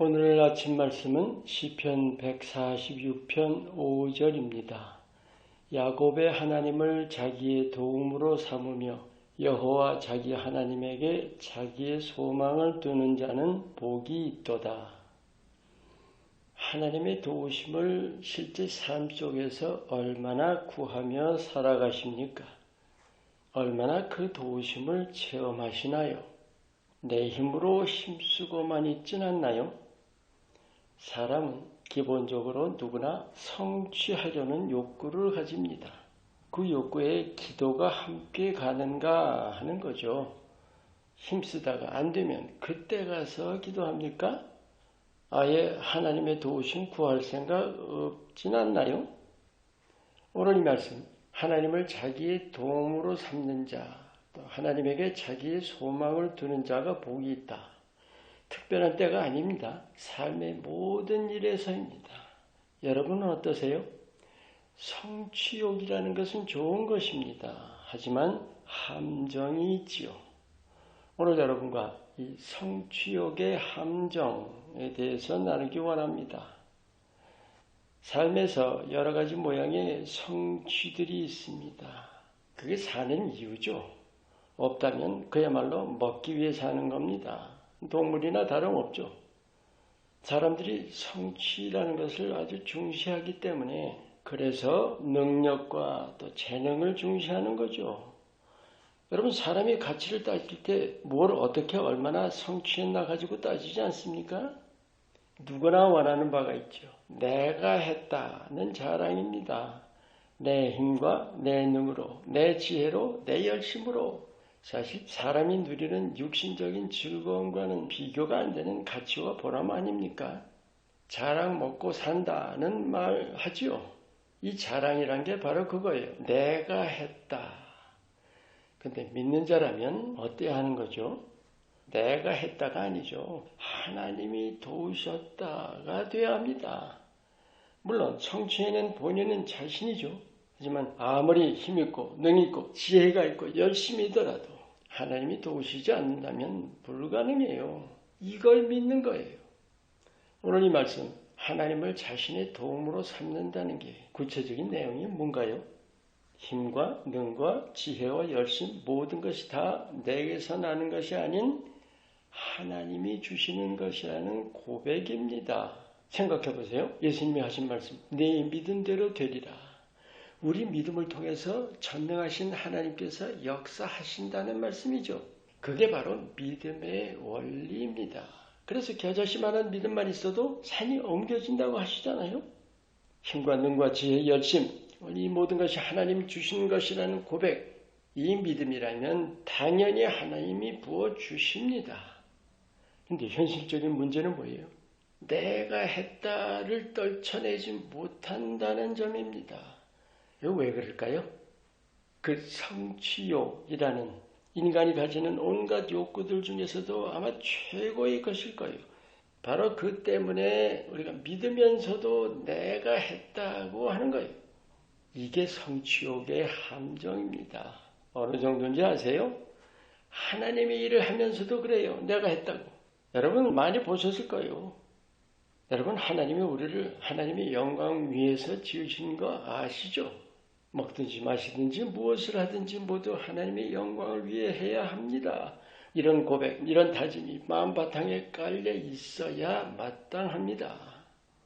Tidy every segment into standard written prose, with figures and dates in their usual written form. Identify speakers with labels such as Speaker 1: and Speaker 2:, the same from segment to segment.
Speaker 1: 오늘 아침 말씀은 시편 146편 5절입니다. 야곱의 하나님을 자기의 도움으로 삼으며 여호와 자기 하나님에게 자기의 소망을 두는 자는 복이 있도다. 하나님의 도우심을 실제 삶 속에서 얼마나 구하며 살아가십니까? 얼마나 그 도우심을 체험하시나요? 내 힘으로 힘쓰고만 있진 않나요? 사람은 기본적으로 누구나 성취하려는 욕구를 가집니다. 그 욕구에 기도가 함께 가는가 하는 거죠. 힘쓰다가 안 되면 그때 가서 기도합니까? 아예 하나님의 도우심 구할 생각 없진 않나요? 오늘 이 말씀, 하나님을 자기의 도움으로 삼는 자, 또 하나님에게 자기의 소망을 두는 자가 복이 있다. 특별한 때가 아닙니다. 삶의 모든 일에서입니다. 여러분은 어떠세요? 성취욕이라는 것은 좋은 것입니다. 하지만 함정이 있지요. 오늘 여러분과 이 성취욕의 함정에 대해서 나누기 원합니다. 삶에서 여러 가지 모양의 성취들이 있습니다. 그게 사는 이유죠. 없다면 그야말로 먹기 위해 사는 겁니다. 동물이나 다름없죠. 사람들이 성취라는 것을 아주 중시하기 때문에 그래서 능력과 또 재능을 중시하는 거죠. 여러분, 사람이 가치를 따질 때 뭘 어떻게 얼마나 성취했나 가지고 따지지 않습니까? 누구나 원하는 바가 있죠. 내가 했다는 자랑입니다. 내 힘과 내 능으로, 내 지혜로, 내 열심으로. 사실 사람이 누리는 육신적인 즐거움과는 비교가 안 되는 가치와 보람 아닙니까? 자랑 먹고 산다는 말 하지요. 이 자랑이란 게 바로 그거예요. 내가 했다. 근데 믿는 자라면 어때야 하는 거죠? 내가 했다가 아니죠. 하나님이 도우셨다가 돼야 합니다. 물론 성취에는 본인은 자신이죠. 하지만 아무리 힘있고 능있고 지혜가 있고 열심이더라도 하나님이 도우시지 않는다면 불가능해요. 이걸 믿는 거예요. 오늘 이 말씀, 하나님을 자신의 도움으로 삼는다는 게 구체적인 내용이 뭔가요? 힘과 능과 지혜와 열심 모든 것이 다 내게서 나는 것이 아닌 하나님이 주시는 것이라는 고백입니다. 생각해 보세요. 예수님이 하신 말씀, 내 믿은 대로 되리라. 우리 믿음을 통해서 전능하신 하나님께서 역사하신다는 말씀이죠. 그게 바로 믿음의 원리입니다. 그래서 겨자씨만한 믿음만 있어도 산이 옮겨진다고 하시잖아요. 힘과 능과 지혜, 열심, 이 모든 것이 하나님이 주신 것이라는 고백, 이 믿음이라면 당연히 하나님이 부어주십니다. 근데 현실적인 문제는 뭐예요? 내가 했다를 떨쳐내지 못한다는 점입니다. 이거 왜 그럴까요? 그 성취욕이라는 인간이 가지는 온갖 욕구들 중에서도 아마 최고의 것일 거예요. 바로 그 때문에 우리가 믿으면서도 내가 했다고 하는 거예요. 이게 성취욕의 함정입니다. 어느 정도인지 아세요? 하나님의 일을 하면서도 그래요. 내가 했다고. 여러분 많이 보셨을 거예요. 여러분, 하나님이 우리를 하나님의 영광 위에서 지으신 거 아시죠? 먹든지 마시든지 무엇을 하든지 모두 하나님의 영광을 위해 해야 합니다. 이런 고백, 이런 다짐이 마음바탕에 깔려 있어야 마땅합니다.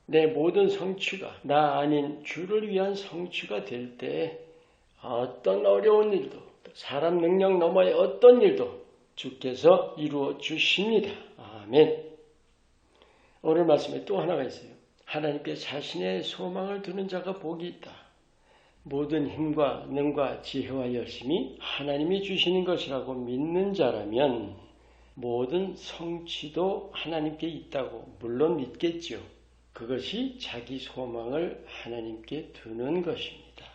Speaker 1: 내 모든 성취가 나 아닌 주를 위한 성취가 될 때 어떤 어려운 일도 사람 능력 너머의 어떤 일도 주께서 이루어 주십니다. 아멘. 오늘 말씀에 또 하나가 있어요. 하나님께 자신의 소망을 두는 자가 복이 있다. 모든 힘과 능과 지혜와 열심이 하나님이 주시는 것이라고 믿는 자라면 모든 성취도 하나님께 있다고 물론 믿겠죠. 그것이 자기 소망을 하나님께 두는 것입니다.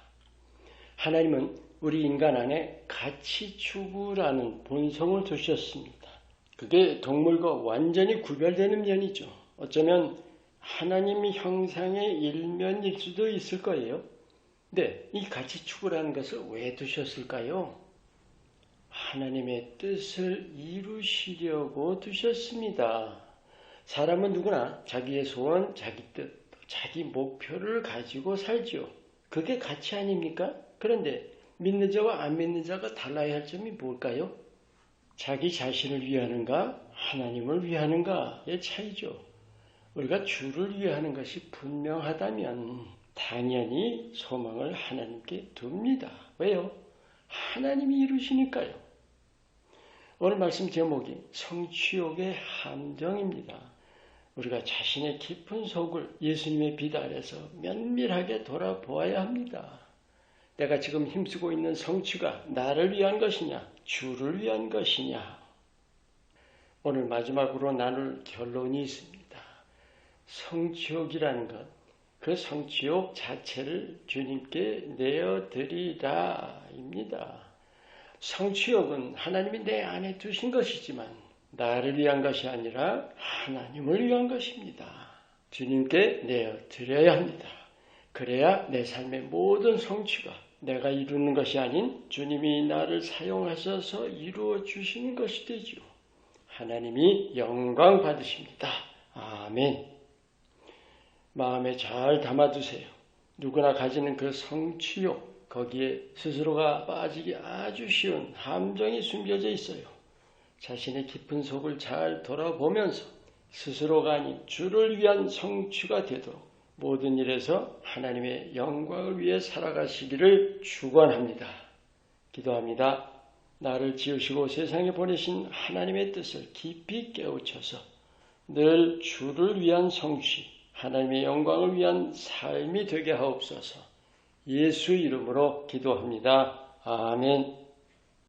Speaker 1: 하나님은 우리 인간 안에 가치 추구라는 본성을 두셨습니다. 그게 동물과 완전히 구별되는 면이죠. 어쩌면 하나님 형상의 일면일 수도 있을 거예요. 근데 이 가치 추구라는 것을 왜 두셨을까요? 하나님의 뜻을 이루시려고 두셨습니다. 사람은 누구나 자기의 소원, 자기 뜻, 자기 목표를 가지고 살지요. 그게 가치 아닙니까? 그런데 믿는 자와 안 믿는 자가 달라야 할 점이 뭘까요? 자기 자신을 위하는가, 하나님을 위하는가의 차이죠. 우리가 주를 위하는 것이 분명하다면 당연히 소망을 하나님께 둡니다. 왜요? 하나님이 이루시니까요. 오늘 말씀 제목이 성취욕의 함정입니다. 우리가 자신의 깊은 속을 예수님의 빛 아래서 면밀하게 돌아보아야 합니다. 내가 지금 힘쓰고 있는 성취가 나를 위한 것이냐, 주를 위한 것이냐. 오늘 마지막으로 나눌 결론이 있습니다. 성취욕이라는 것, 그 성취욕 자체를 주님께 내어드리라입니다. 성취욕은 하나님이 내 안에 두신 것이지만 나를 위한 것이 아니라 하나님을 위한 것입니다. 주님께 내어드려야 합니다. 그래야 내 삶의 모든 성취가 내가 이루는 것이 아닌 주님이 나를 사용하셔서 이루어 주시는 것이 되지요. 하나님이 영광 받으십니다. 아멘. 마음에 잘 담아두세요. 누구나 가지는 그 성취욕, 거기에 스스로가 빠지기 아주 쉬운 함정이 숨겨져 있어요. 자신의 깊은 속을 잘 돌아보면서 스스로가 아닌 주를 위한 성취가 되도록 모든 일에서 하나님의 영광을 위해 살아가시기를 축원합니다. 기도합니다. 나를 지으시고 세상에 보내신 하나님의 뜻을 깊이 깨우쳐서 늘 주를 위한 성취, 하나님의 영광을 위한 삶이 되게 하옵소서. 예수 이름으로 기도합니다. 아멘.